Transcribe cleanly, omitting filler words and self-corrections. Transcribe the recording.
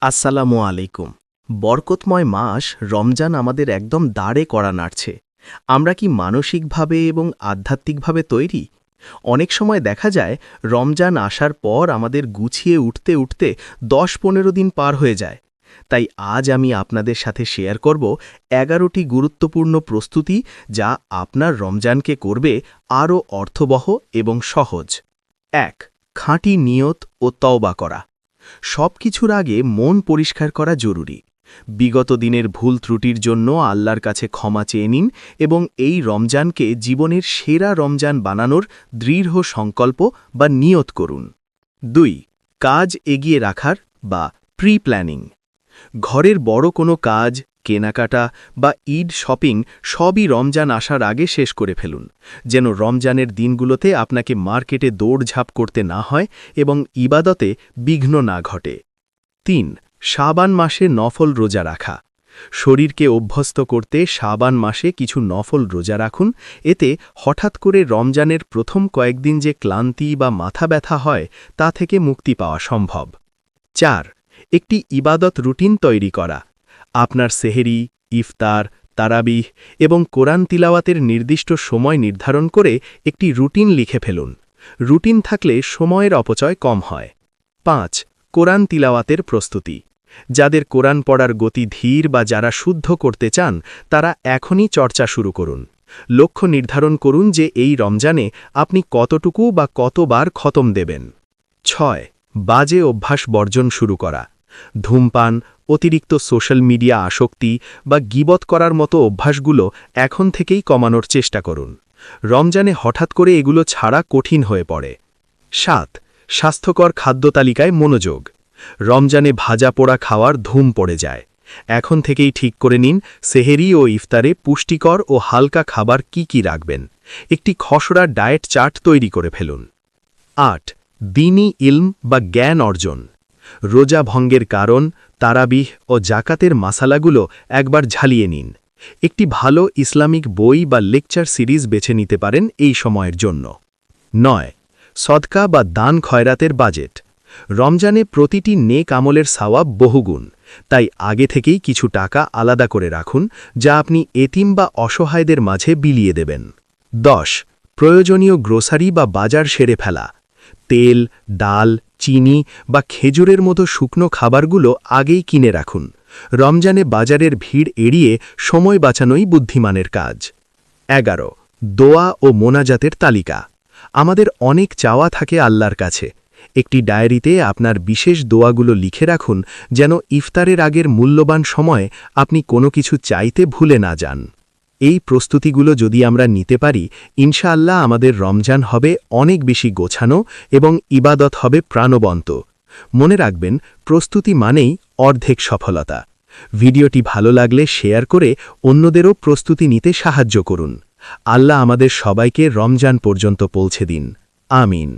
আসসালামু আলাইকুম। বরকতময় মাস রমজান আমাদের একদম দাঁড়ে কড়া নাড়ছে। আমরা কি মানসিকভাবে এবং আধ্যাত্মিকভাবে তৈরি? অনেক সময় দেখা যায় রমজান আসার পর আমাদের গুছিয়ে উঠতে উঠতে ১০-১৫ দিন পার হয়ে যায়। তাই আজ আমি আপনাদের সাথে শেয়ার করব ১১টি গুরুত্বপূর্ণ প্রস্তুতি যা আপনার রমজানকে করবে আরও অর্থবহ এবং সহজ। ১. খাঁটি নিয়ত ও তওবা করা। সবকিছুর আগে মন পরিষ্কার করা জরুরি। বিগত দিনের ভুল ত্রুটির জন্য আল্লাহর কাছে ক্ষমা চেয়ে নিন এবং এই রমজানকে জীবনের সেরা রমজান বানানোর দৃঢ় সংকল্প বা নিয়ত করুন। ২. কাজ এগিয়ে রাখার বা প্রি প্ল্যানিং। ঘরের বড় কোনো কাজ, কেনাকাটা বা ঈদ শপিং সবই রমজান আসার আগে শেষ করে ফেলুন, যেন রমজানের দিনগুলোতে আপনাকে মার্কেটে দৌড়ঝাঁপ করতে না হয় এবং ইবাদতে বিঘ্ন না ঘটে। ৩. শাবান মাসে নফল রোজা রাখা। শরীরকে অভ্যস্ত করতে শাবান মাসে কিছু নফল রোজা রাখুন। এতে হঠাৎ করে রমজানের প্রথম কয়েকদিন যে ক্লান্তি বা মাথা ব্যথা হয় তা থেকে মুক্তি পাওয়া সম্ভব। ৪. একটি ইবাদত রুটিন তৈরি করা। আপনার সেহেরি, ইফতার, তারাবিহ এবং কোরআন তিলাওয়াতের নির্দিষ্ট সময় নির্ধারণ করে একটি রুটিন লিখে ফেলুন। রুটিন থাকলে সময়ের অপচয় কম হয়। ৫. কোরআন তিলাওয়াতের প্রস্তুতি। যাদের কোরআন পড়ার গতি ধীর বা যারা শুদ্ধ করতে চান তারা এখনই চর্চা শুরু করুন। লক্ষ্য নির্ধারণ করুন যে এই রমজানে আপনি কতটুকু বা কতবার খতম দেবেন। ৬. বাজে অভ্যাস বর্জন শুরু করা। ধূমপান, অতিরিক্ত সোশ্যাল মিডিয়া আসক্তি বা গীবত করার মতো অভ্যাসগুলো এখন থেকেই কমানোর চেষ্টা করুন। রমজানে হঠাৎ করে এগুলো ছাড়া কঠিন হয়ে পড়ে। ৭. স্বাস্থ্যকর খাদ্য তালিকায় মনোযোগ। রমজানে ভাজা পোড়া খাওয়ার ধুম পড়ে যায়। এখন থেকেই ঠিক করে নিন সেহেরি ও ইফতারে পুষ্টিকর ও হালকা খাবার কি কি রাখবেন। একটি খসড়া ডায়েট চার্ট তৈরি করে ফেলুন। ৮. দ্বীনি ইলম বা জ্ঞান অর্জন। রোজা ভঙ্গের কারণ, তারাবিহ ও জাকাতের মাসালাগুলো একবার ঝালিয়ে নিন। একটি ভালো ইসলামিক বই বা লেকচার সিরিজ বেছে নিতে পারেন এই সময়ের জন্য। ৯. সদকা বা দান খয়রাতের বাজেট। রমজানে প্রতিটি নেক আমলের সওয়াব বহুগুণ, তাই আগে থেকেই কিছু টাকা আলাদা করে রাখুন যা আপনি এতিম বা অসহায়দের মাঝে বিলিয়ে দেবেন। ১০. প্রয়োজনীয় গ্রোসারি বা বাজার সেরে ফেলা। তেল, ডাল, চিনি বা খেজুরের মতো শুকনো খাবারগুলো আগেই কিনে রাখুন। রমজানে বাজারের ভিড় এড়িয়ে সময় বাঁচানোই বুদ্ধিমানের কাজ। ১১. দোয়া ও মোনাজাতের তালিকা। আমাদের অনেক চাওয়া থাকে আল্লাহর কাছে। একটি ডায়েরিতে আপনার বিশেষ দোয়াগুলো লিখে রাখুন যেন ইফতারের আগের মূল্যবান সময়ে আপনি কোনো কিছু চাইতে ভুলে না যান। এই প্রস্তুতিগুলো যদি আমরা নিতে পারি, ইনশাআল্লাহ আমাদের রমজান হবে অনেক বেশি গোছানো এবং ইবাদত হবে প্রাণবন্ত। মনে রাখবেন, প্রস্তুতি মানেই অর্ধেক সফলতা। ভিডিওটি ভালো লাগলে শেয়ার করে অন্যদেরও প্রস্তুতি নিতে সাহায্য করুন। আল্লাহ আমাদের সবাইকে রমজান পর্যন্ত পৌঁছে দিন। আমিন।